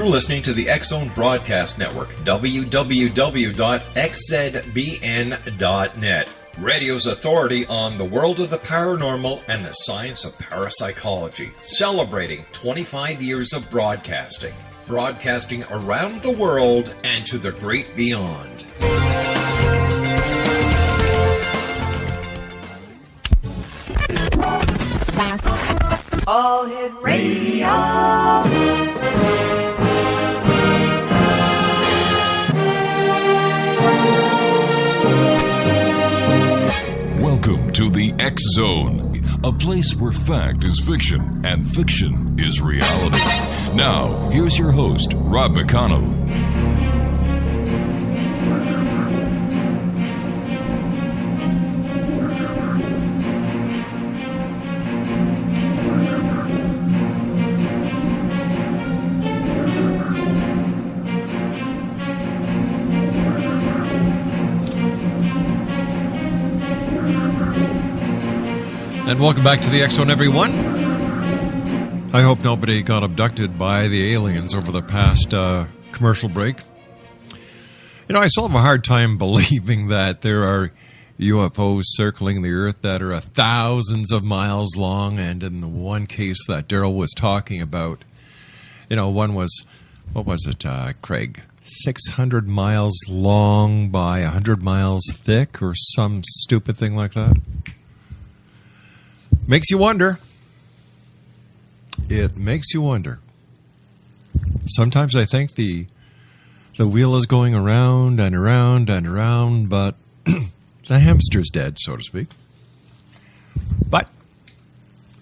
You're listening to the X-Zone Broadcast Network, www.xzbn.net. Radio's authority on the world of the paranormal and the science of parapsychology, celebrating 25 years of broadcasting. Broadcasting around the world and to the great beyond. All Hit Radio. Welcome to the X-Zone, a place where fact is fiction and fiction is reality. Now, here's your host, Rob McConnell. And welcome back to the X-Zone, everyone. I hope nobody got abducted by the aliens over the past commercial break. You know, I still have a hard time believing that there are UFOs circling the Earth that are thousands of miles long, and in the one case that Daryl was talking about, you know, one was, what was it, Craig? 600 miles long by 100 miles thick or some stupid thing like that. Makes you wonder. It makes you wonder. Sometimes I think the wheel is going around and around and around, but the hamster's dead, so to speak. But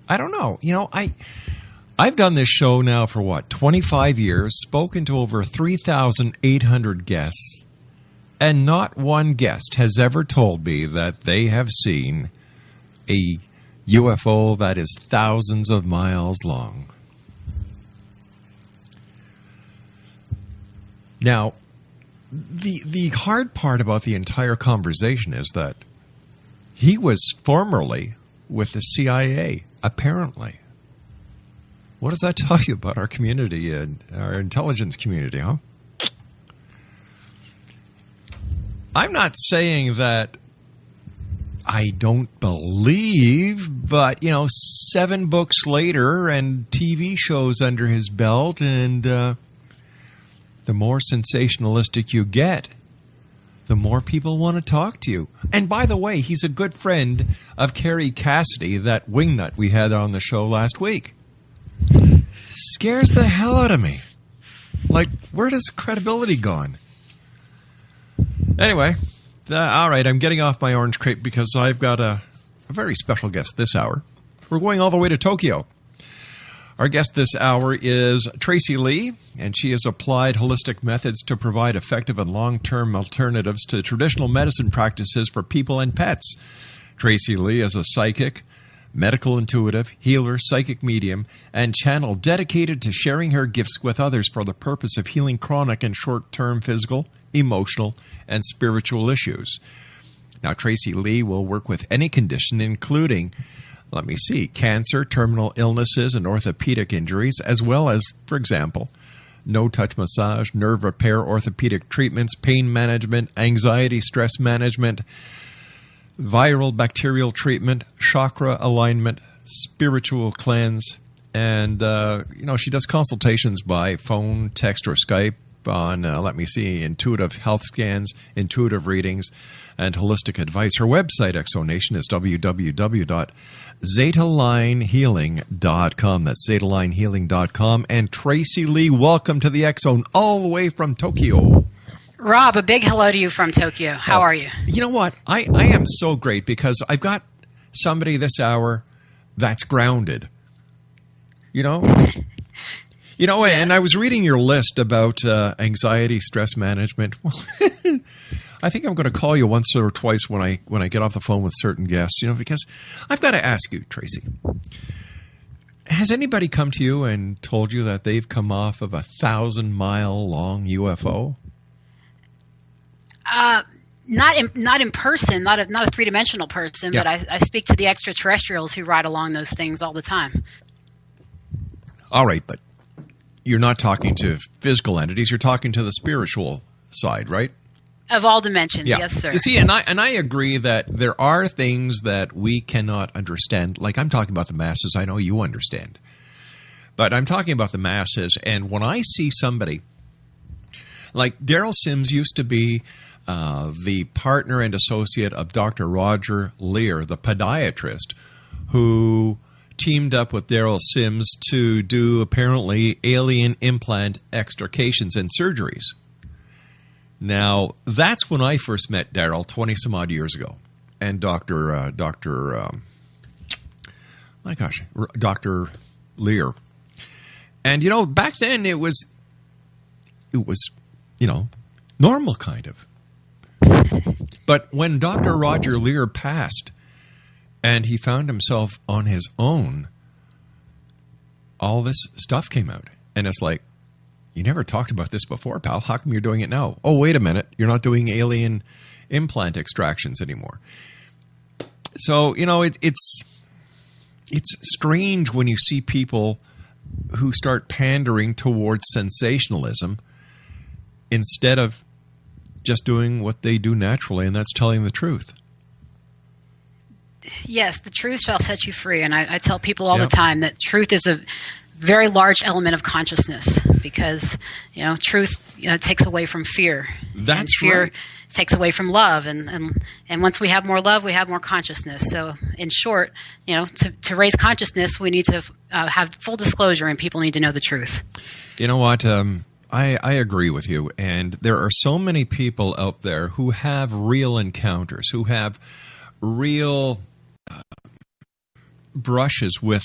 I don't know. You know, I've done this show now for, 25 years, spoken to over 3,800 guests, and not one guest has ever told me that they have seen a UFO that is thousands of miles long. Now, the hard part about the entire conversation is that he was formerly with the CIA, apparently. What does that tell you about our community and our intelligence community, huh? I'm not saying that I don't believe, but, 7 books later and TV shows under his belt, and the more sensationalistic you get, the more people want to talk to you. And by the way, he's a good friend of Carrie Cassidy, that wingnut we had on the show last week. Scares the hell out of me. Like, where does credibility gone? Anyway, all right, I'm getting off my orange crate because I've got a very special guest this hour. We're going all the way to Tokyo. Our guest this hour is Tracy Lee, and she has applied holistic methods to provide effective and long-term alternatives to traditional medicine practices for people and pets. Tracy Lee is a psychic, medical intuitive, healer, psychic medium, and channel dedicated to sharing her gifts with others for the purpose of healing chronic and short-term physical, emotional, and spiritual issues. Now, Tracy Lee will work with any condition, including, cancer, terminal illnesses, and orthopedic injuries, as well as, for example, no-touch massage, nerve repair, orthopedic treatments, pain management, anxiety, stress management, viral bacterial treatment, chakra alignment, spiritual cleanse, and, she does consultations by phone, text, or Skype on, intuitive health scans, intuitive readings, and holistic advice. Her website, Exonation, is www.ZetaLineHealing.com. That's ZetaLineHealing.com. And Tracy Lee, welcome to the X-Zone, all the way from Tokyo. Rob, a big hello to you from Tokyo. How are you? You know what? I am so great because I've got somebody this hour that's grounded. And I was reading your list about anxiety, stress management. Well, I think I'm going to call you once or twice when I get off the phone with certain guests, because I've got to ask you, Tracy, has anybody come to you and told you that they've come off of 1,000-mile long UFO? Not in person, not a three-dimensional person, yeah. But I speak to the extraterrestrials who ride along those things all the time. All right, but you're not talking to physical entities, you're talking to the spiritual side, right? Of all dimensions, Yeah. yes, sir. You see, and I agree that there are things that we cannot understand. Like, I'm talking about the masses. I know you understand. But I'm talking about the masses. And when I see somebody, like Daryl Sims used to be the partner and associate of Dr. Roger Lear, the podiatrist, who teamed up with Daryl Sims to do apparently alien implant extrications and surgeries. Now, that's when I first met Daryl 20-some-odd years ago. And Dr. Lear. And, back then it was, normal kind of. But when Dr. Roger Lear passed and he found himself on his own, all this stuff came out. And it's like, you never talked about this before, pal. How come you're doing it now? Oh, wait a minute. You're not doing alien implant extractions anymore. So, it's strange when you see people who start pandering towards sensationalism instead of just doing what they do naturally, and that's telling the truth. Yes, the truth shall set you free. And I tell people all the time that truth is a very large element of consciousness because, truth takes away from fear. That's fear right. Takes away from love. And once we have more love, we have more consciousness. So in short, to raise consciousness, we need to have full disclosure and people need to know the truth. You know what? I agree with you. And there are so many people out there who have real encounters, who have real brushes with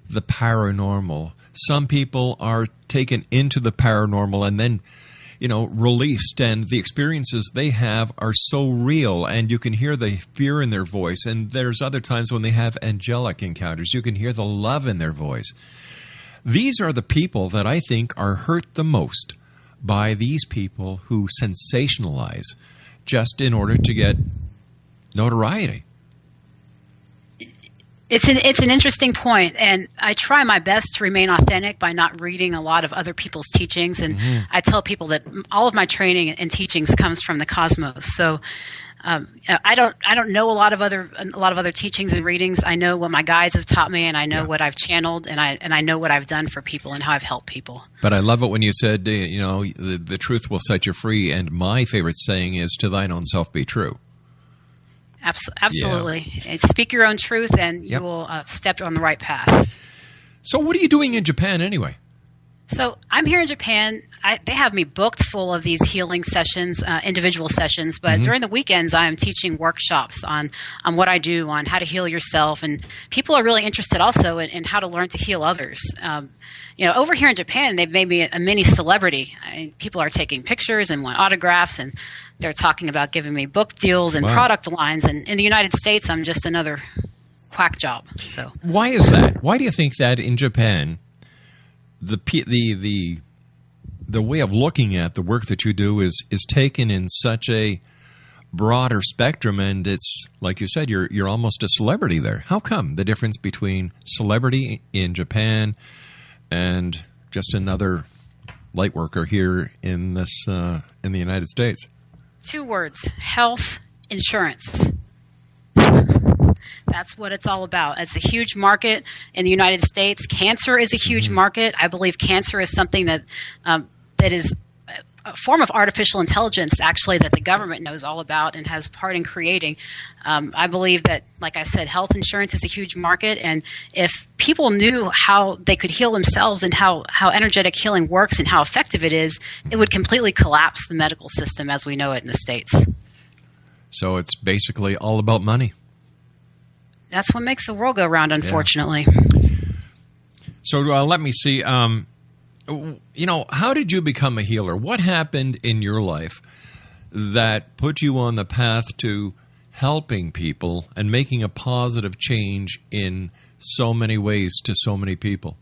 the paranormal. Some people are taken into the paranormal and then, released, and the experiences they have are so real, and you can hear the fear in their voice. And there's other times when they have angelic encounters. You can hear the love in their voice. These are the people that I think are hurt the most by these people who sensationalize just in order to get notoriety. It's an interesting point, and I try my best to remain authentic by not reading a lot of other people's teachings. And I tell people that all of my training and teachings comes from the cosmos. So I don't know a lot of other teachings and readings. I know what my guides have taught me, and I know what I've channeled, and I know what I've done for people and how I've helped people. But I love it when you said, the truth will set you free. And my favorite saying is, "To thine own self be true." Absolutely. Yeah. Speak your own truth, and you will step on the right path. So what are you doing in Japan anyway? So I'm here in Japan. They have me booked full of these healing sessions, individual sessions. But during the weekends, I am teaching workshops on what I do, on how to heal yourself. And people are really interested also in how to learn to heal others. Over here in Japan, they've made me a mini celebrity. People are taking pictures and want autographs, and they're talking about giving me book deals and product lines. And in the United States, I'm just another quack job. So why is that? Why do you think that in Japan, the way of looking at the work that you do is taken in such a broader spectrum, and it's like you said, you're almost a celebrity there? How come the difference between celebrity in Japan and just another light worker here in the United States? 2 words: health insurance. That's what it's all about. It's a huge market in the United States. Cancer is a huge market. I believe cancer is something that is a form of artificial intelligence, actually, that the government knows all about and has part in creating. I believe that, like I said, health insurance is a huge market, and if people knew how they could heal themselves and how energetic healing works and how effective it is, it would completely collapse the medical system as we know it in the States. So it's basically all about money. That's what makes the world go round, unfortunately. Yeah. So let me see. How did you become a healer? What happened in your life that put you on the path to helping people and making a positive change in so many ways to so many people?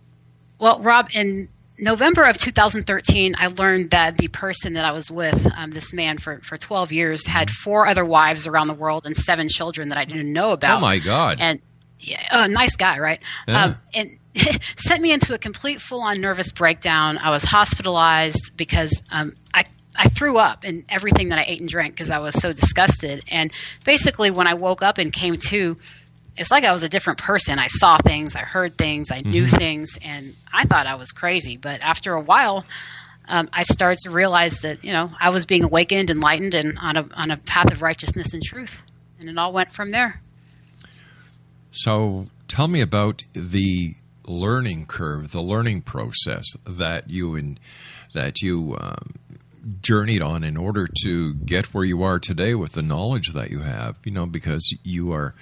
Well, Rob, in November of 2013, I learned that the person that I was with, this man for 12 years, had 4 other wives around the world and 7 children that I didn't know about. Oh, my God. And nice guy, right? Yeah. And sent me into a complete full-on nervous breakdown. I was hospitalized because I threw up in everything that I ate and drank because I was so disgusted. And basically when I woke up and came to, it's like I was a different person. I saw things, I heard things, I knew things, and I thought I was crazy. But after a while, I started to realize that, I was being awakened, enlightened, and on a path of righteousness and truth. And it all went from there. So tell me about the learning curve, the learning process that you journeyed on in order to get where you are today with the knowledge that you have, because you are,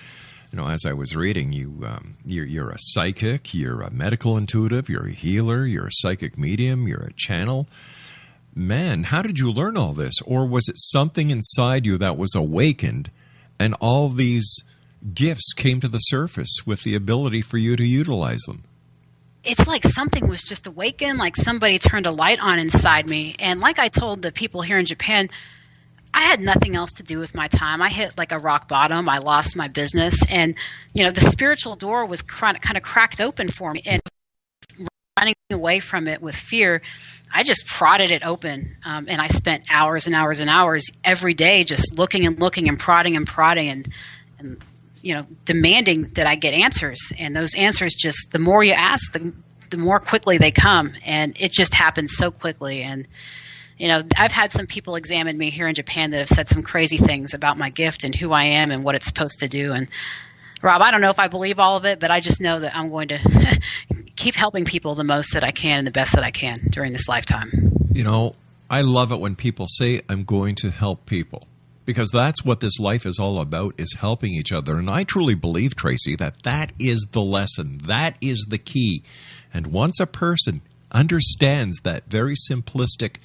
as I was reading, you're a psychic, you're a medical intuitive, you're a healer, you're a psychic medium, you're a channel. Man, how did you learn all this? Or was it something inside you that was awakened and all these gifts came to the surface with the ability for you to utilize them? It's like something was just awakened, like somebody turned a light on inside me. And like I told the people here in Japan, I had nothing else to do with my time. I hit like a rock bottom. I lost my business. And, the spiritual door was kind of cracked open for me. And running away from it with fear, I just prodded it open. And I spent hours and hours and hours every day just looking and looking and prodding and demanding that I get answers. And those answers just, the more you ask, the more quickly they come. And it just happens so quickly. And, I've had some people examine me here in Japan that have said some crazy things about my gift and who I am and what it's supposed to do. And Rob, I don't know if I believe all of it, but I just know that I'm going to keep helping people the most that I can and the best that I can during this lifetime. I love it when people say, I'm going to help people. Because that's what this life is all about, is helping each other. And I truly believe, Tracy, that is the lesson. That is the key. And once a person understands that very simplistic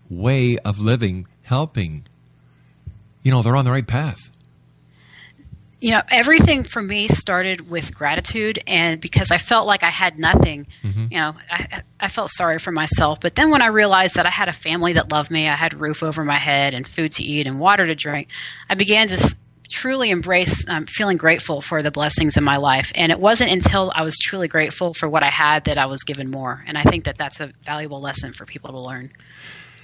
way of living, helping, they're on the right path. Everything for me started with gratitude, and because I felt like I had nothing, I felt sorry for myself. But then when I realized that I had a family that loved me, I had a roof over my head and food to eat and water to drink, I began to truly embrace feeling grateful for the blessings in my life. And it wasn't until I was truly grateful for what I had that I was given more. And I think that that's a valuable lesson for people to learn.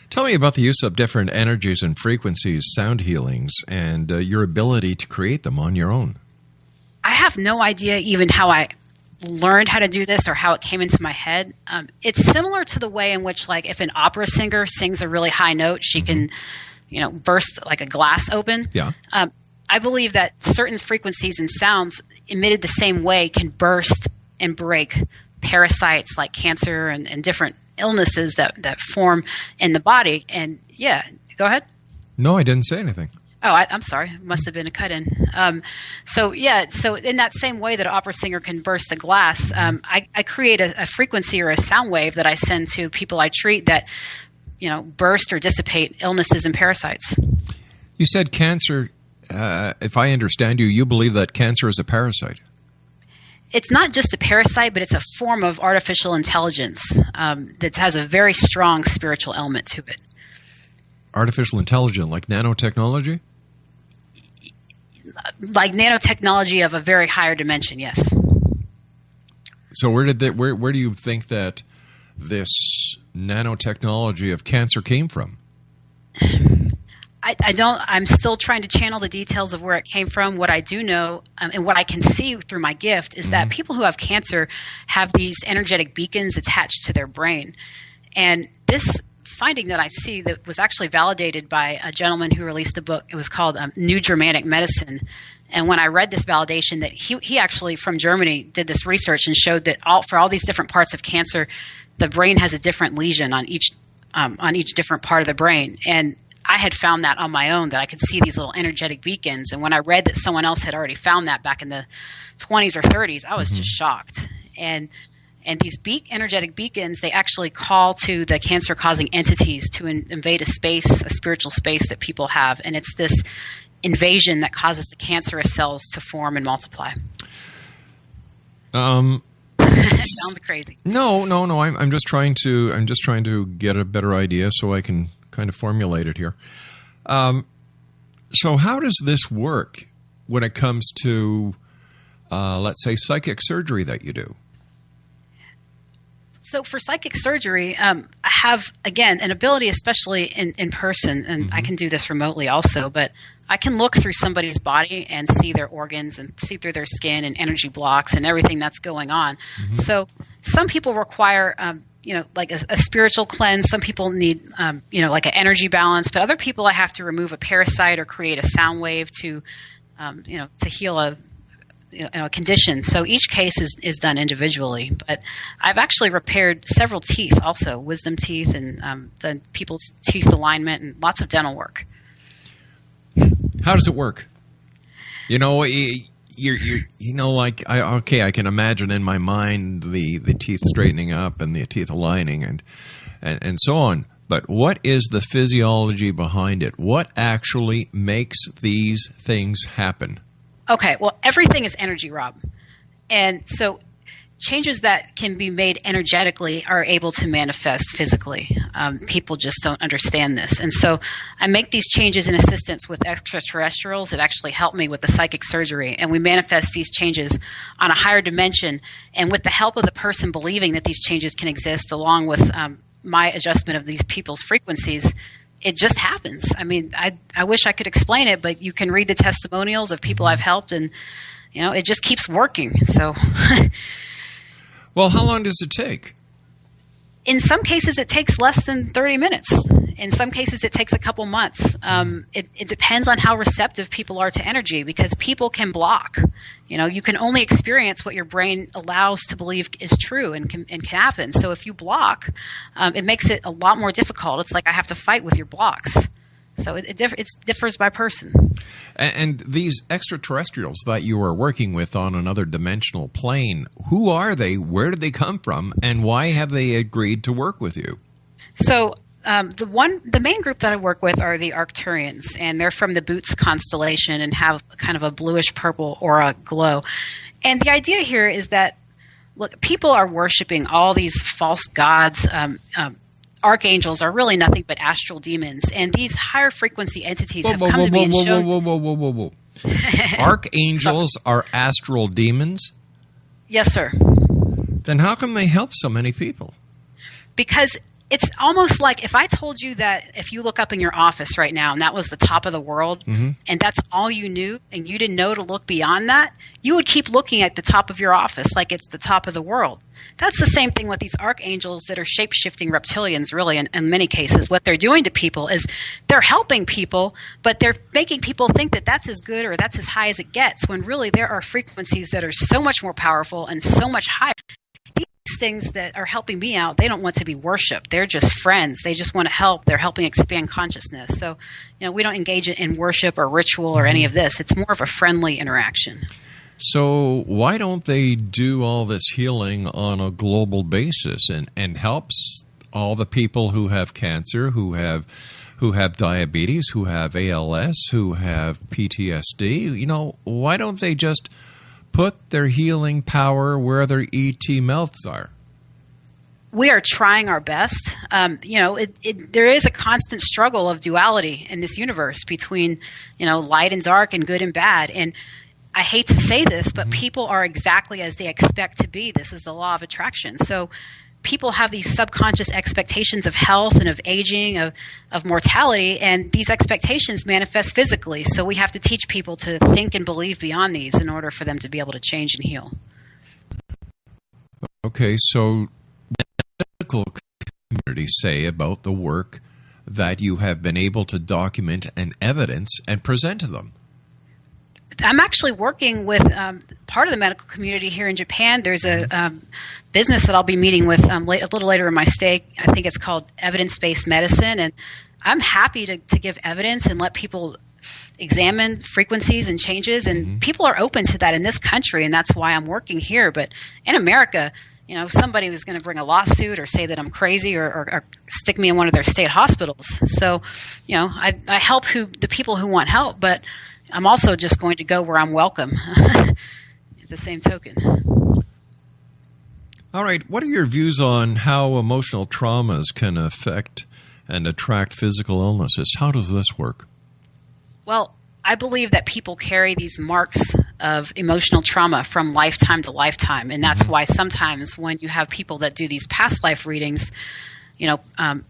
Tell me about the use of different energies and frequencies, sound healings, and your ability to create them on your own. I have no idea even how I learned how to do this or how it came into my head. It's similar to the way in which, like, if an opera singer sings a really high note, she can, burst like a glass open. Yeah. I believe that certain frequencies and sounds emitted the same way can burst and break parasites like cancer and different illnesses that form in the body. And yeah, go ahead. No, I didn't say anything. Oh, I'm sorry. It must have been a cut-in. So in that same way that an opera singer can burst a glass, I create a frequency or a sound wave that I send to people I treat that, burst or dissipate illnesses and parasites. You said cancer. If I understand you, you believe that cancer is a parasite. It's not just a parasite, but it's a form of artificial intelligence that has a very strong spiritual element to it. Artificial intelligence, like nanotechnology? Like nanotechnology of a very higher dimension, yes. So where do you think that this nanotechnology of cancer came from? I'm still trying to channel the details of where it came from. What I do know and what I can see through my gift is that people who have cancer have these energetic beacons attached to their brain. And this finding that I see that was actually validated by a gentleman who released a book. It was called New Germanic Medicine. And when I read this validation, that he actually from Germany did this research and showed that for all these different parts of cancer, the brain has a different lesion on each different part of the brain. And I had found that on my own, that I could see these little energetic beacons. And when I read that someone else had already found that back in the 20s or 30s, I was just shocked. And these energetic beacons, they actually call to the cancer-causing entities to invade a spiritual space that people have. And it's this invasion that causes the cancerous cells to form and multiply. It sounds crazy. No. I'm just trying to get a better idea so I can kind of formulate it here. So how does this work when it comes to, let's say, psychic surgery that you do? So for psychic surgery, I have, again, an ability, especially in person, and I can do this remotely also, but I can look through somebody's body and see their organs and see through their skin and energy blocks and everything that's going on. So some people require, like a spiritual cleanse. Some people need, like an energy balance, but other people I have to remove a parasite or create a sound wave to heal a condition. So each case is done individually. But I've actually repaired several teeth also, wisdom teeth and the people's teeth alignment and lots of dental work. How does it work? I can imagine in my mind the teeth straightening up and the teeth aligning and so on. But what is the physiology behind it? What actually makes these things happen? Okay, well, everything is energy, Rob. And so changes that can be made energetically are able to manifest physically. People just don't understand this. And so I make these changes in assistance with extraterrestrials that actually help me with the psychic surgery. And we manifest these changes on a higher dimension. And with the help of the person believing that these changes can exist, along with my adjustment of these people's frequencies, it just happens. I mean, I wish I could explain it, but you can read the testimonials of people I've helped, and it just keeps working. So, well, how long does it take? In some cases, it takes less than 30 minutes. In some cases, it takes a couple months. It depends on how receptive people are to energy, because people can block. You can only experience what your brain allows to believe is true and can happen. So if you block, it makes it a lot more difficult. It's like I have to fight with your blocks. So it differs by person. And these extraterrestrials that you are working with on another dimensional plane, who are they? Where did they come from? And why have they agreed to work with you? So the main group that I work with are the Arcturians, and they're from the Boots constellation and have kind of a bluish purple aura glow. And the idea here is that, look, people are worshiping all these false gods. Archangels are really nothing but astral demons, and these higher frequency entities have come to me and shown. Whoa. Archangels are astral demons? Yes, sir. Then how come they help so many people? Because it's almost like if I told you that if you look up in your office right now and that was the top of the world, and that's all you knew and you didn't know to look beyond that, you would keep looking at the top of your office like it's the top of the world. That's the same thing with these archangels that are shape-shifting reptilians, really, in many cases. What they're doing to people is they're helping people, but they're making people think that that's as good or that's as high as it gets, when really there are frequencies that are so much more powerful and so much higher. These things that are helping me out, they don't want to be worshipped. They're just friends. They just want to help. They're helping expand consciousness. So, we don't engage in worship or ritual or any of this. It's more of a friendly interaction. So why don't they do all this healing on a global basis and helps all the people who have cancer, who have diabetes, who have ALS, who have PTSD? Why don't they just put their healing power where their ET mouths are? We are trying our best. There is a constant struggle of duality in this universe between, light and dark and good and bad. And I hate to say this, but people are exactly as they expect to be. This is the law of attraction. So people have these subconscious expectations of health and of aging, of mortality, and these expectations manifest physically. So we have to teach people to think and believe beyond these in order for them to be able to change and heal. Okay, so what does the medical community say about the work that you have been able to document and evidence and present to them? I'm actually working with part of the medical community here in Japan. There's a business that I'll be meeting with a little later in my stay. I think it's called evidence-based medicine, and I'm happy to give evidence and let people examine frequencies and changes, and people are open to that in this country, and that's why I'm working here. But in America, somebody was going to bring a lawsuit or say that I'm crazy or stick me in one of their state hospitals. So, I help the people who want help, but I'm also just going to go where I'm welcome at the same token. All right. What are your views on how emotional traumas can affect and attract physical illnesses? How does this work? Well, I believe that people carry these marks of emotional trauma from lifetime to lifetime. And that's why sometimes when you have people that do these past life readings,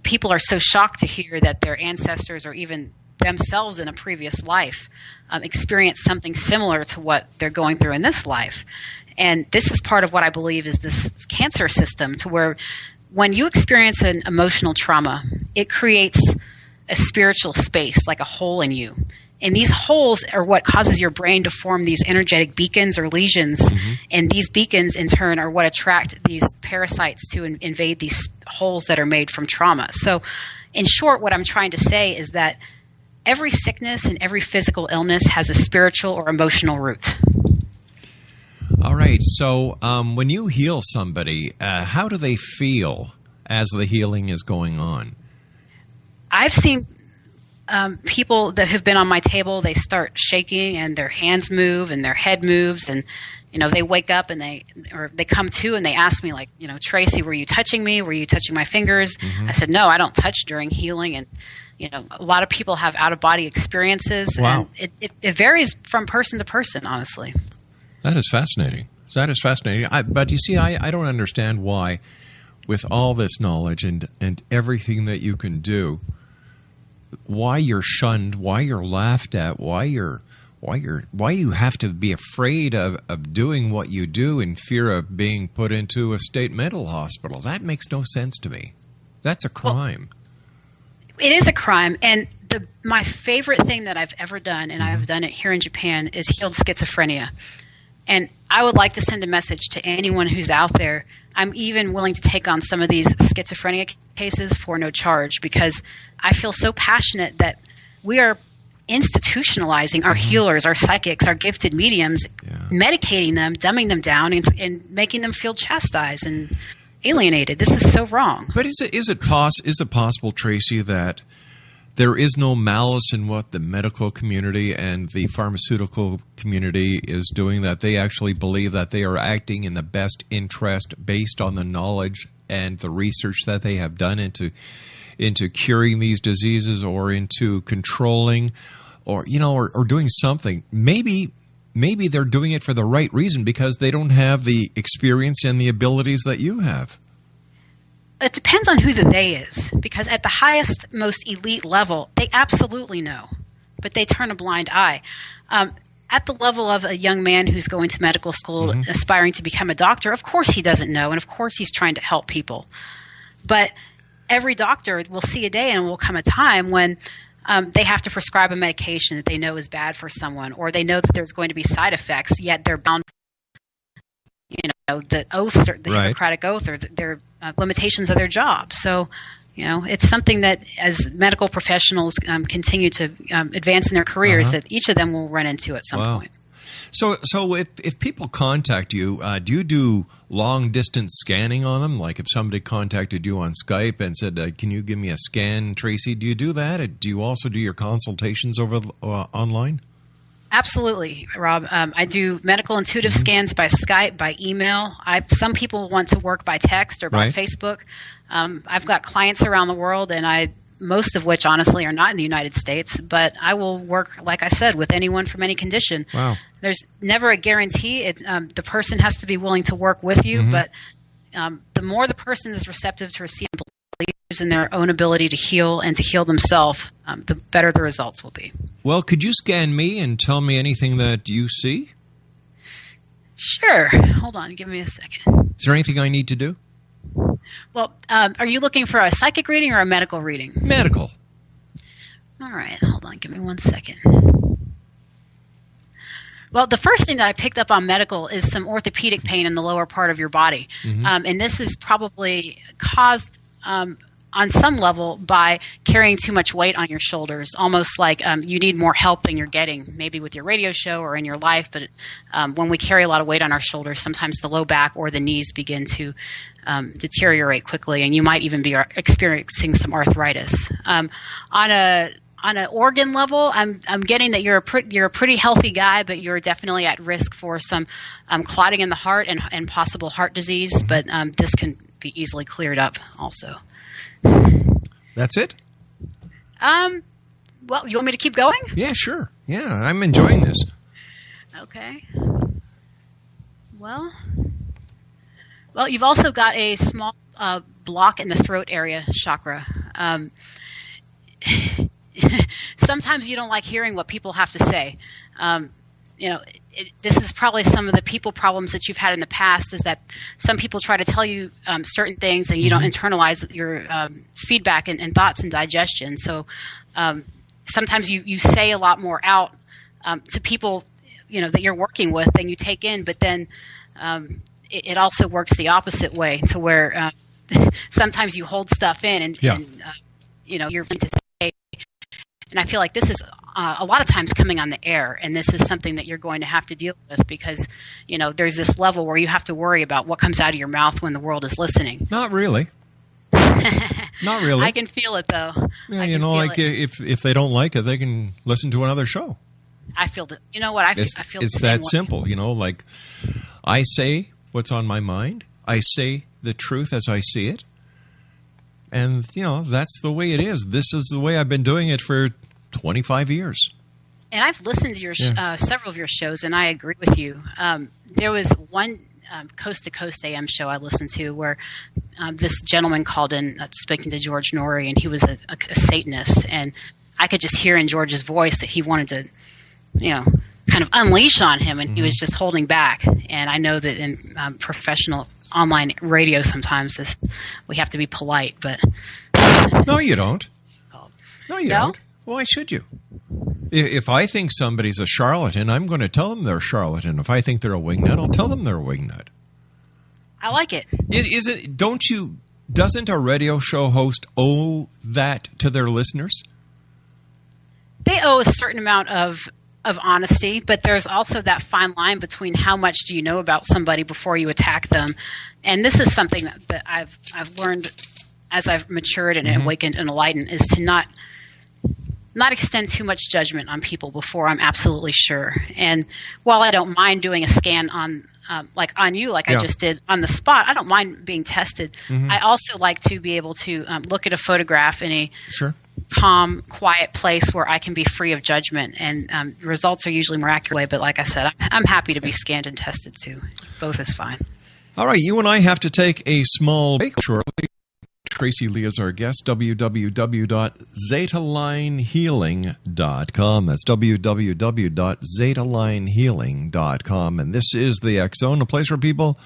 people are so shocked to hear that their ancestors or even themselves in a previous life experience something similar to what they're going through in this life. And this is part of what I believe is this cancer system, to where when you experience an emotional trauma, it creates a spiritual space, like a hole in you. And these holes are what causes your brain to form these energetic beacons or lesions. And these beacons, in turn, are what attract these parasites to invade these holes that are made from trauma. So, in short, what I'm trying to say is that every sickness and every physical illness has a spiritual or emotional root. All right. So when you heal somebody, how do they feel as the healing is going on? I've seen people that have been on my table, they start shaking and their hands move and their head moves, and they wake up and they come to and they ask me, like, Tracy, were you touching me? Were you touching my fingers? I said, no, I don't touch during healing. And a lot of people have out-of-body experiences. Wow. And it varies from person to person, honestly. That is fascinating. But you see, I don't understand why, with all this knowledge and everything that you can do, why you're shunned, why you're laughed at, why you have to be afraid of doing what you do in fear of being put into a state mental hospital. That makes no sense to me. That's a crime. Well, it is a crime. And my favorite thing that I've ever done, and I've done it here in Japan, is healed schizophrenia. And I would like to send a message to anyone who's out there. I'm even willing to take on some of these schizophrenia cases for no charge, because I feel so passionate that we are institutionalizing our healers, our psychics, our gifted mediums, medicating them, dumbing them down, and making them feel chastised and alienated. This is so wrong. But is it possible, Tracy, that there is no malice in what the medical community and the pharmaceutical community is doing, that they actually believe that they are acting in the best interest based on the knowledge and the research that they have done into curing these diseases, or into controlling, or doing something? Maybe they're doing it for the right reason, because they don't have the experience and the abilities that you have. It depends on who the they is, because at the highest, most elite level, they absolutely know, but they turn a blind eye. At the level of a young man who's going to medical school, aspiring to become a doctor, of course he doesn't know, and of course he's trying to help people. But every doctor will see a day, and will come a time when they have to prescribe a medication that they know is bad for someone, or they know that there's going to be side effects, yet they're bound, the oath, or the Hippocratic Oath, or their limitations of their job. So, it's something that as medical professionals continue to advance in their careers, that each of them will run into at some point. So if people contact you, do you do long-distance scanning on them? Like if somebody contacted you on Skype and said, can you give me a scan, Tracy? Do you do that? Do you also do your consultations over online? Absolutely, Rob. I do medical intuitive scans by Skype, by email. Some people want to work by text or by Facebook. I've got clients around the world, and most of which, honestly, are not in the United States. But I will work, like I said, with anyone from any condition. Wow. There's never a guarantee. The person has to be willing to work with you. But the more the person is receptive to receive and believes in their own ability to heal and to heal themselves, the better the results will be. Well, could you scan me and tell me anything that you see? Sure. Hold on. Give me a second. Is there anything I need to do? Well, are you looking for a psychic reading or a medical reading? Medical. All right. Hold on. Give me 1 second. Well, the first thing that I picked up on medical is some orthopedic pain in the lower part of your body. And this is probably caused on some level by carrying too much weight on your shoulders, almost like you need more help than you're getting, maybe with your radio show or in your life. But when we carry a lot of weight on our shoulders, sometimes the low back or the knees begin to deteriorate quickly, and you might even be experiencing some arthritis. On an organ level, I'm getting that you're a pretty healthy guy, but you're definitely at risk for some clotting in the heart and possible heart disease. But this can be easily cleared up also. That's it? Well, you want me to keep going? Yeah, sure. Yeah, I'm enjoying this. Okay. Well, you've also got a small block in the throat area chakra. Sometimes you don't like hearing what people have to say. This is probably some of the people problems that you've had in the past, is that some people try to tell you certain things and you don't internalize your feedback and thoughts and digestion. So sometimes you say a lot more out to people, that you're working with than you take in, but then it also works the opposite way, to where sometimes you hold stuff in and you're going to say. And I feel like this is a lot of times coming on the air, and this is something that you're going to have to deal with, because there's this level where you have to worry about what comes out of your mouth when the world is listening. Not really. Not really. I can feel it, though. Yeah, if they don't like it, they can listen to another show. I feel that. You know what? I feel it's that simple. Like I say what's on my mind. I say the truth as I see it. And, that's the way it is. This is the way I've been doing it for 25 years. And I've listened to your several of your shows, and I agree with you. There was one Coast to Coast AM show I listened to where this gentleman called in speaking to George Norrie, and he was a Satanist. And I could just hear in George's voice that he wanted to, kind of unleash on him, and he was just holding back. And I know that in professional online radio sometimes we have to be polite, but no, you don't. No, you don't. Why should you? If I think somebody's a charlatan, I'm going to tell them they're a charlatan. If I think they're a wingnut, I'll tell them they're a wingnut. I like it. Is it? Doesn't a radio show host owe that to their listeners? They owe a certain amount of honesty, but there's also that fine line between how much do you know about somebody before you attack them. And this is something that I've learned as I've matured and awakened and enlightened, is to not extend too much judgment on people before I'm absolutely sure. And while I don't mind doing a scan on you, I just did on the spot, I don't mind being tested. I also like to be able to look at a photograph in a calm, quiet place where I can be free of judgment, and results are usually more accurate. But like I said, I'm happy to be scanned and tested too. Both is fine. All right, you and I have to take a small break shortly. Tracy Lee is our guest. www.zetalinehealing.com. That's www.zetalinehealing.com. And this is the X Zone, a place where people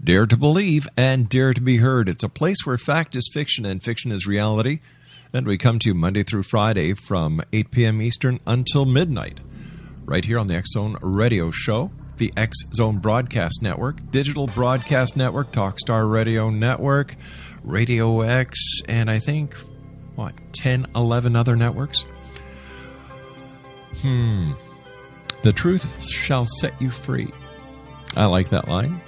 dare to believe and dare to be heard. It's a place where fact is fiction and fiction is reality. And we come to you Monday through Friday from 8 p.m. Eastern until midnight, right here on the X Zone Radio Show, the X Zone Broadcast Network, Digital Broadcast Network, Talkstar Radio Network, Radio X, and I think, 10, 11 other networks? The truth shall set you free. I like that line.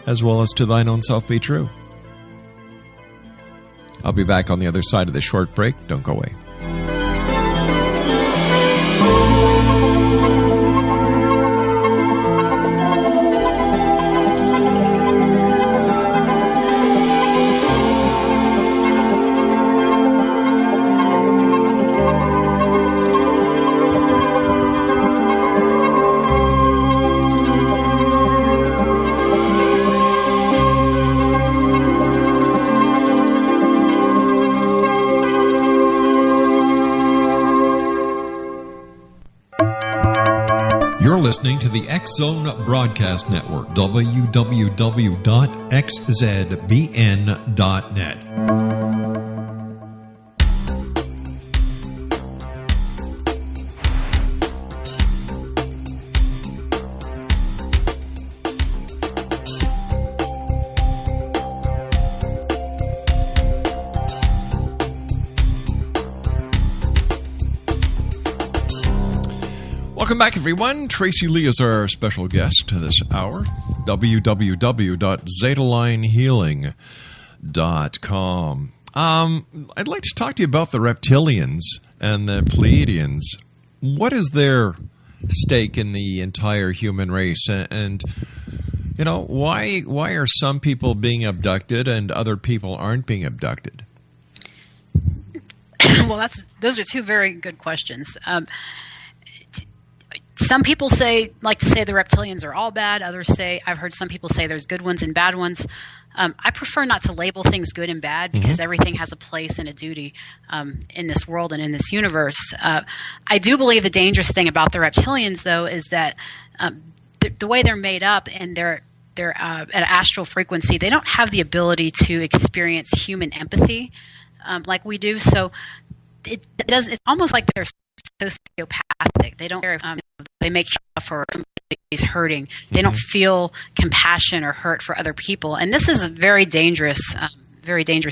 As well as to thine own self be true. I'll be back on the other side of the short break. Don't go away. Listening to the X Zone Broadcast Network, www.xzbn.net. Welcome back, everyone. Tracy Lee is our special guest this hour. www.zetalinehealing.com. I'd like to talk to you about the reptilians and the Pleiadians. What is their stake in the entire human race? And why are some people being abducted and other people aren't being abducted? Well, those are two very good questions. some people like to say the reptilians are all bad. Others say, I've heard some people say there's good ones and bad ones. I prefer not to label things good and bad because everything has a place and a duty in this world and in this universe. I do believe the dangerous thing about the reptilians, though, is that the way they're made up and they're at an astral frequency, they don't have the ability to experience human empathy like we do. So it's almost like they're sociopathic. They don't care if they make stuff or somebody's hurting. They don't feel compassion or hurt for other people. And this is a very dangerous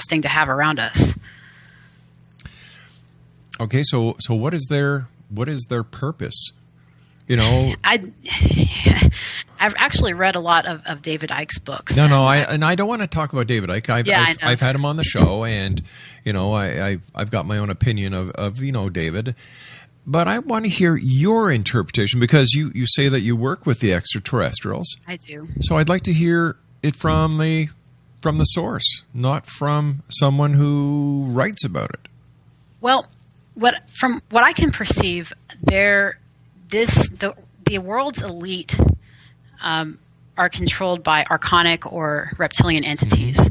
thing to have around us. Okay, so what is their purpose? You know, I've actually read a lot of David Icke's books. No, I don't want to talk about David Icke. I've had him on the show, and you know, I've got my own opinion of you know, David. But I want to hear your interpretation because you say that you work with the extraterrestrials. I do. So I'd like to hear it from the source, not from someone who writes about it. Well, from what I can perceive, the world's elite are controlled by archonic or reptilian entities,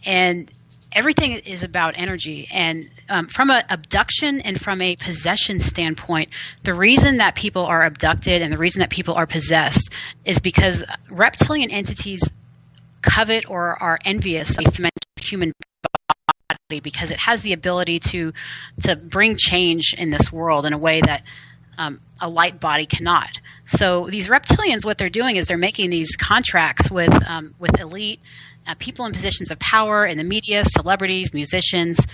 and everything is about energy. And from an abduction and from a possession standpoint, the reason that people are abducted and the reason that people are possessed is because reptilian entities covet or are envious of the human body because it has the ability to bring change in this world in a way that a light body cannot. So these reptilians, what they're doing is they're making these contracts with elite people in positions of power in the media, celebrities, musicians.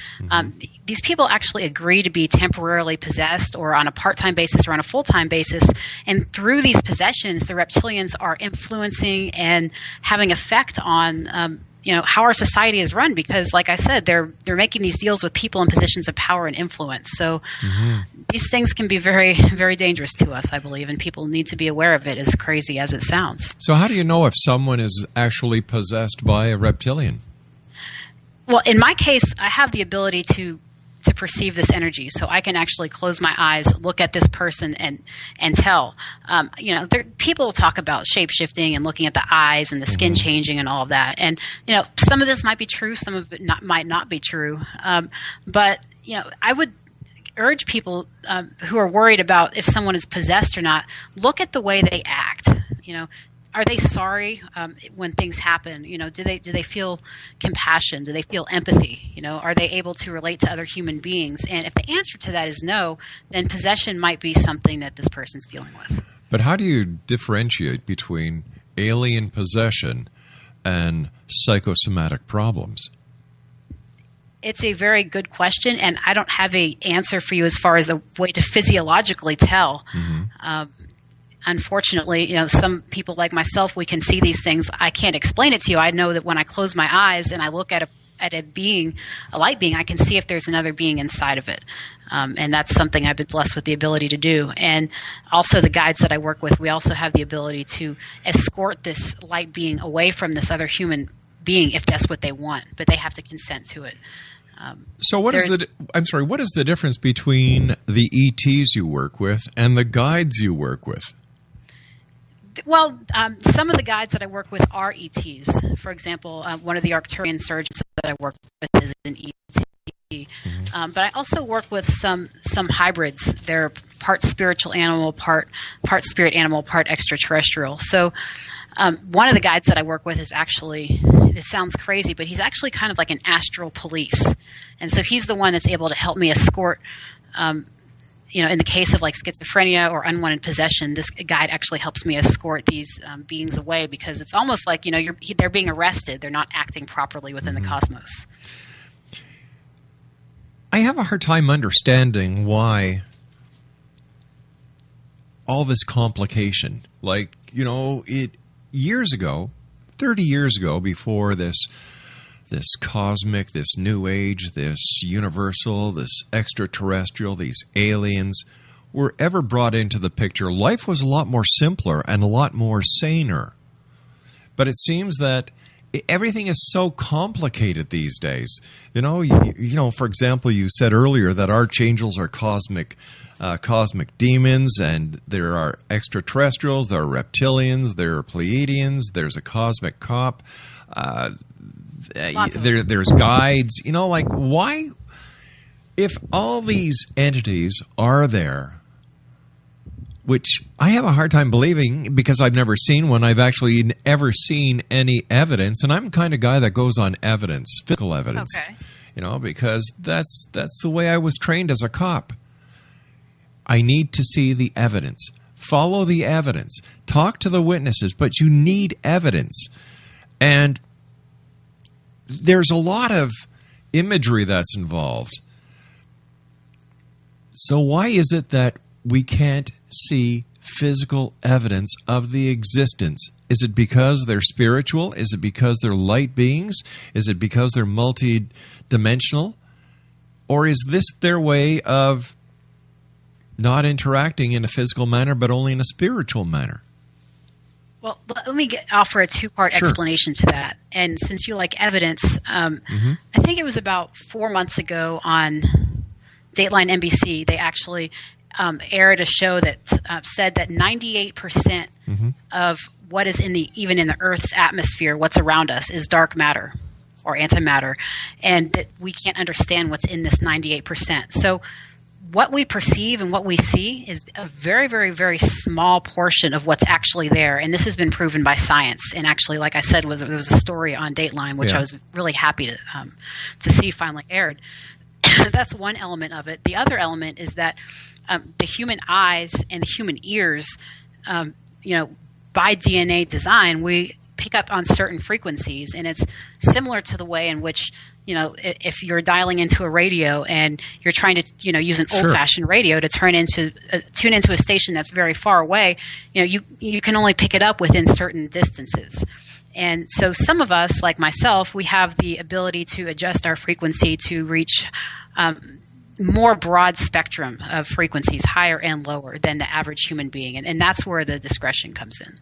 These people actually agree to be temporarily possessed or on a part-time basis or on a full-time basis. And through these possessions, the reptilians are influencing and having effect on how our society is run because, like I said, they're making these deals with people in positions of power and influence. So these things can be very, very dangerous to us, I believe, and people need to be aware of it, as crazy as it sounds. So how do you know if someone is actually possessed by a reptilian? Well, in my case, I have the ability to perceive this energy. So I can actually close my eyes, look at this person and tell. People talk about shape-shifting and looking at the eyes and the skin changing and all of that. And, some of this might be true. Some of it might not be true. But I would urge people who are worried about if someone is possessed or not, look at the way they act. Are they sorry when things happen? Do they feel compassion? Do they feel empathy? Are they able to relate to other human beings? And if the answer to that is no, then possession might be something that this person's dealing with. But how do you differentiate between alien possession and psychosomatic problems? It's a very good question, and I don't have an answer for you as far as a way to physiologically tell. Unfortunately, some people like myself, we can see these things. I can't explain it to you. I know that when I close my eyes and I look at a being, a light being, I can see if there's another being inside of it. And that's something I've been blessed with the ability to do. And also the guides that I work with, we also have the ability to escort this light being away from this other human being if that's what they want, but they have to consent to it. So what is the difference between the ETs you work with and the guides you work with? Well, some of the guides that I work with are ETs. For example, one of the Arcturian surgeons that I work with is an ET. But I also work with some hybrids. They're part spiritual animal, part spirit animal, part extraterrestrial. So one of the guides that I work with is actually, it sounds crazy, but he's actually kind of like an astral police. And so he's the one that's able to help me escort in the case of like schizophrenia or unwanted possession, this guide actually helps me escort these beings away because it's almost like, they're being arrested. They're not acting properly within the cosmos. I have a hard time understanding why all this complication, years ago, 30 years ago, before this cosmic, this new age, this universal, this extraterrestrial, these aliens were ever brought into the picture, life was a lot more simpler and a lot more saner. But it seems that everything is so complicated these days. For example, you said earlier that archangels are cosmic demons, and there are extraterrestrials, there are reptilians, there are Pleiadians, there's a cosmic cop, there's guides. Why, if all these entities are there, which I have a hard time believing because I've never seen one. I've actually ever seen any evidence, and I'm the kind of guy that goes on evidence, physical evidence. Okay. Because that's the way I was trained as a cop. I need to see the evidence. Follow the evidence. Talk to the witnesses, but you need evidence. And there's a lot of imagery that's involved. So why is it that we can't see physical evidence of the existence? Is it because they're spiritual? Is it because they're light beings? Is it because they're multi-dimensional? Or is this their way of not interacting in a physical manner, but only in a spiritual manner? Well, let me offer a two-part explanation to that. And since you like evidence, I think it was about 4 months ago on Dateline NBC, they actually aired a show that said that 98% of what is even in the Earth's atmosphere, what's around us, is dark matter or antimatter, and that we can't understand what's in this 98%. So what we perceive and what we see is a very, very, very small portion of what's actually there, and this has been proven by science. And actually, like I said, there was a story on Dateline, which I was really happy to see finally aired. That's one element of it. The other element is that the human eyes and the human ears, by DNA design, we pick up on certain frequencies, and it's similar to the way in which, if you're dialing into a radio and you're trying to, use an old-fashioned radio to tune into a station that's very far away, you can only pick it up within certain distances. And so some of us, like myself, we have the ability to adjust our frequency to reach more broad spectrum of frequencies, higher and lower than the average human being. And that's where the discretion comes in.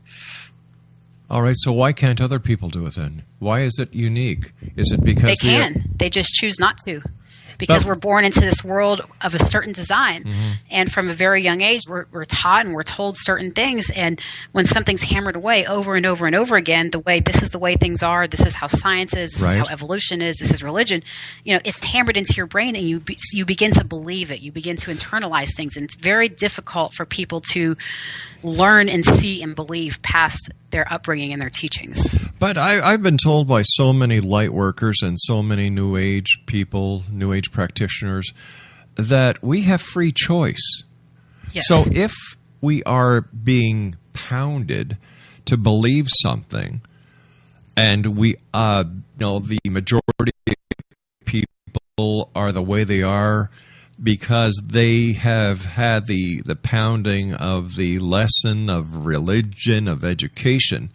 All right, so why can't other people do it then? Why is it unique? Is it because they can? They just choose not to. Because we're born into this world of a certain design. And from a very young age, we're taught and we're told certain things. And when something's hammered away over and over and over again, this is the way things are, this is how science is, this is how evolution is, this is religion, it's hammered into your brain, and you begin to believe it. You begin to internalize things. And it's very difficult for people to learn and see and believe past their upbringing and their teachings. But I've been told by so many light workers and so many New Age people, New Age practitioners, that we have free choice. Yes. So if we are being pounded to believe something, and we, the majority of people are the way they are because they have had the pounding of the lesson of religion, of education,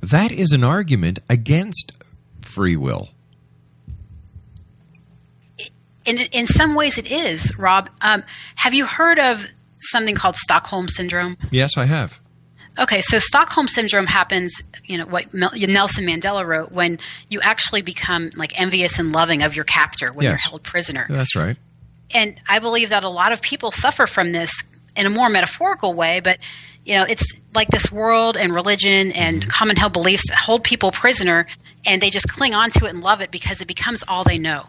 that is an argument against free will. In some ways it is, Rob. Have you heard of something called Stockholm Syndrome? Yes, I have. Okay, so Stockholm Syndrome happens, what Nelson Mandela wrote, when you actually become like envious and loving of your captor when you're held prisoner. That's right. And I believe that a lot of people suffer from this in a more metaphorical way, but it's like this world and religion and common held beliefs that hold people prisoner, and they just cling on to it and love it because it becomes all they know.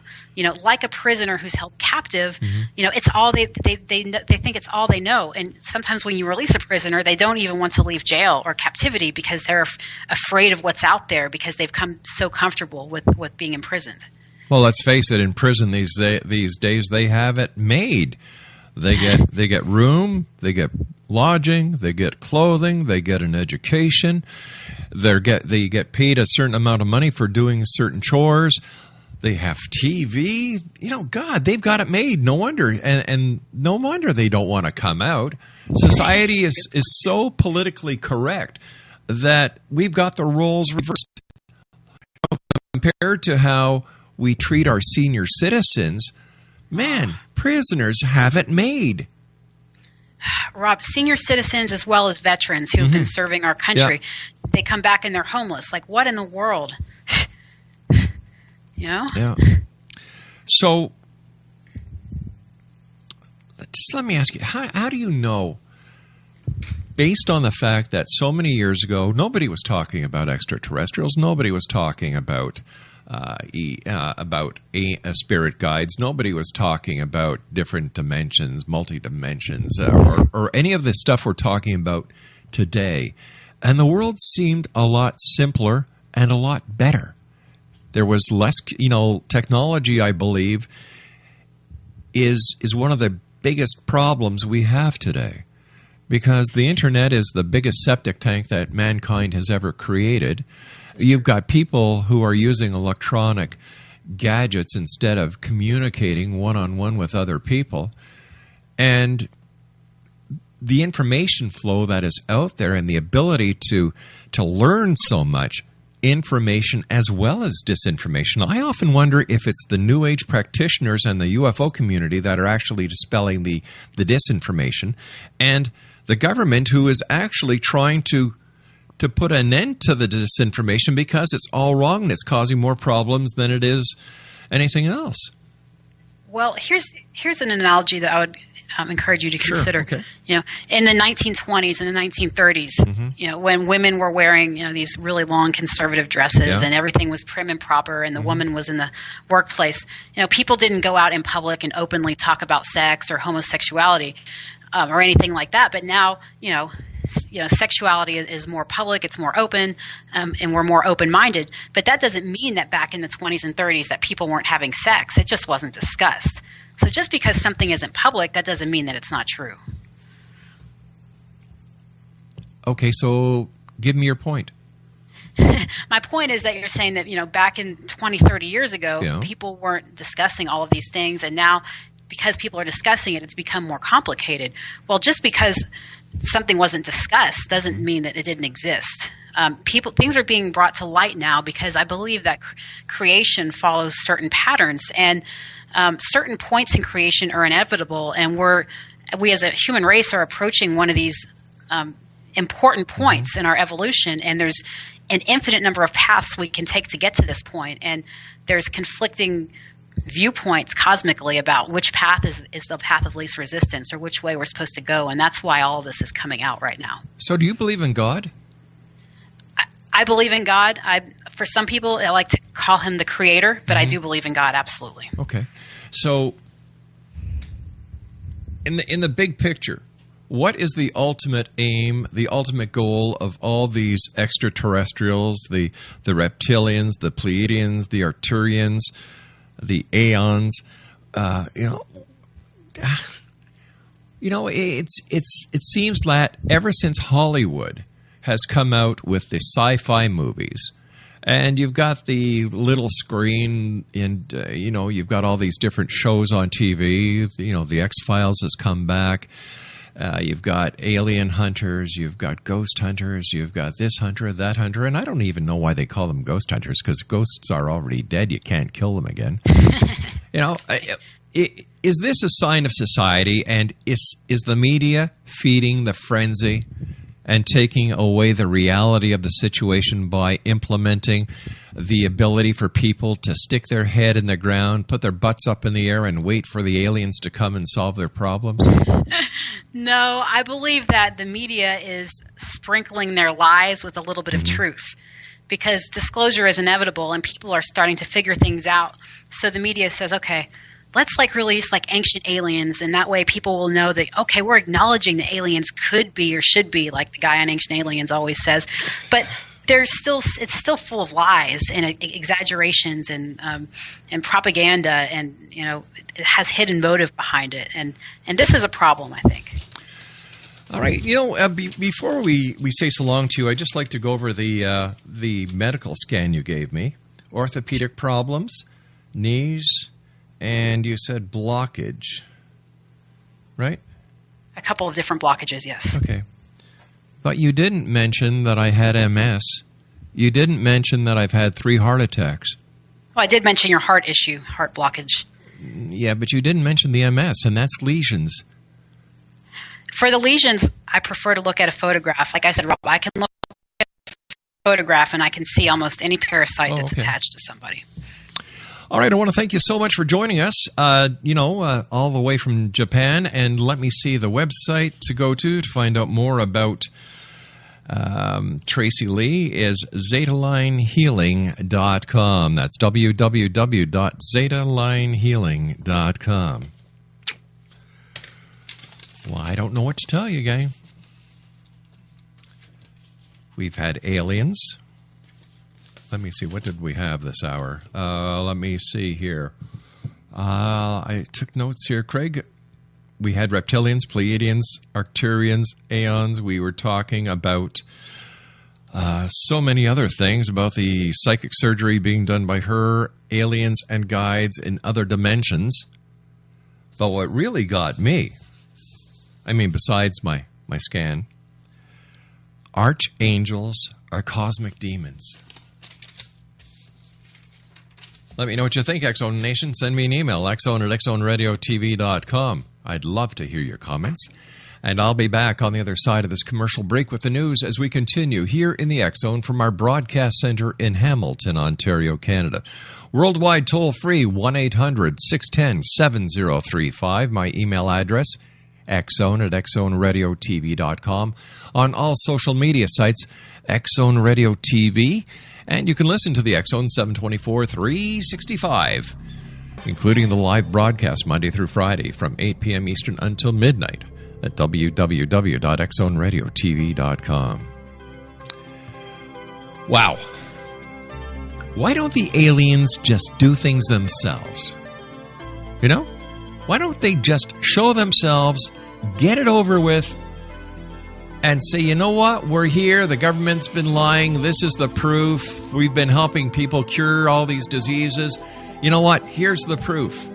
Like a prisoner who's held captive, it's all they think it's all they know. And sometimes when you release a prisoner, they don't even want to leave jail or captivity because they're afraid of what's out there because they've come so comfortable with being imprisoned. Well, let's face it. In prison these days, they have it made. They get room, they get lodging, they get clothing, they get an education. They get paid a certain amount of money for doing certain chores. They have TV. God, they've got it made. No wonder, and no wonder they don't want to come out. Society is so politically correct that we've got the roles reversed compared to how we treat our senior citizens. Man, prisoners have it made. Rob, senior citizens as well as veterans who have been serving our country, they come back and they're homeless. Like, what in the world? Yeah. So, just let me ask you, how do you know, based on the fact that so many years ago, nobody was talking about extraterrestrials, nobody was talking about spirit guides, nobody was talking about different dimensions, multi-dimensions, or any of the stuff we're talking about today. And the world seemed a lot simpler and a lot better. There was less, technology, I believe, is one of the biggest problems we have today, because the internet is the biggest septic tank that mankind has ever created. You've got people who are using electronic gadgets instead of communicating one-on-one with other people. And the information flow that is out there and the ability to learn so much information as well as disinformation. I often wonder if it's the New Age practitioners and the UFO community that are actually dispelling the disinformation, and the government who is actually trying to put an end to the disinformation because it's all wrong and it's causing more problems than it is anything else. Well, here's an analogy that I would encourage you to consider. Sure, okay. In the 1920s and the 1930s, when women were wearing, these really long conservative dresses and everything was prim and proper and the woman was in the workplace, people didn't go out in public and openly talk about sex or homosexuality or anything like that. But now, sexuality is more public, it's more open, and we're more open-minded. But that doesn't mean that back in the 20s and 30s that people weren't having sex. It just wasn't discussed. So just because something isn't public, that doesn't mean that it's not true. Okay, so give me your point. My point is that you're saying that, back in 20, 30 years ago, people weren't discussing all of these things, and now because people are discussing it, it's become more complicated. Well, just because something wasn't discussed doesn't mean that it didn't exist. Things are being brought to light now because I believe that creation follows certain patterns, and certain points in creation are inevitable, and we as a human race are approaching one of these important points in our evolution, and there's an infinite number of paths we can take to get to this point, and there's conflicting viewpoints cosmically about which path is the path of least resistance or which way we're supposed to go, and that's why all of this is coming out right now. So do you believe in God? I believe in God. For some people, I like to call him the creator, but I do believe in God, absolutely. Okay. So in the big picture, what is the ultimate aim, the ultimate goal of all these extraterrestrials, the reptilians, the Pleiadians, the Arcturians, the Aeons? It seems that ever since Hollywood has come out with the sci-fi movies, and you've got the little screen, and you've got all these different shows on TV. The X-Files has come back. You've got alien hunters, you've got ghost hunters, you've got this hunter, that hunter, and I don't even know why they call them ghost hunters, because ghosts are already dead. You can't kill them again. Is this a sign of society, and is the media feeding the frenzy and taking away the reality of the situation by implementing the ability for people to stick their head in the ground, put their butts up in the air, and wait for the aliens to come and solve their problems? No, I believe that the media is sprinkling their lies with a little bit of truth, because disclosure is inevitable and people are starting to figure things out. So the media says, okay, let's release ancient aliens, and that way people will know that, okay, we're acknowledging the aliens could be or should be, like the guy on Ancient Aliens always says. But it's still full of lies and exaggerations and propaganda, and it has hidden motive behind it, and this is a problem, I think. All right, before we say so long to you, I'd just like to go over the medical scan you gave me. Orthopedic problems, knees, and you said blockage, right? A couple of different blockages, yes. Okay. But you didn't mention that I had MS. You didn't mention that I've had 3 heart attacks. Well, I did mention your heart issue, heart blockage. Yeah, but you didn't mention the MS, and that's lesions. For the lesions, I prefer to look at a photograph. Like I said, Rob, I can look at a photograph and I can see almost any parasite that's attached to somebody. All right, I want to thank you so much for joining us, all the way from Japan. And let me see the website to go to find out more about Tracy Lee is ZetaLineHealing.com. That's www.ZetaLineHealing.com. Well, I don't know what to tell you, guy. We've had aliens. Let me see. What did we have this hour? Let me see here. I took notes here, Craig. We had reptilians, Pleiadians, Arcturians, Aeons. We were talking about so many other things, about the psychic surgery being done by her, aliens and guides in other dimensions. But what really got me, besides my scan, archangels are cosmic demons. Let me know what you think, X-Zone Nation. Send me an email, xzone@xzoneradiotv.com. I'd love to hear your comments. And I'll be back on the other side of this commercial break with the news as we continue here in the X-Zone from our broadcast center in Hamilton, Ontario, Canada. Worldwide toll-free, 1-800-610-7035. My email address, xzone@xzoneradiotv.com. On all social media sites, X-Zone Radio TV. And you can listen to the X-Zone 724 365, including the live broadcast Monday through Friday from 8 p.m. Eastern until midnight at www.xzoneradiotv.com. Wow. Why don't the aliens just do things themselves? Why don't they just show themselves, get it over with, and say, you know what, we're here, the government's been lying, this is the proof, we've been helping people cure all these diseases. You know what, here's the proof.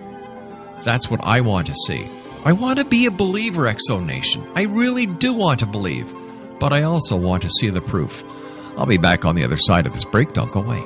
That's what I want to see. I want to be a believer, X-Zone Nation. I really do want to believe, but I also want to see the proof. I'll be back on the other side of this break. Don't go away.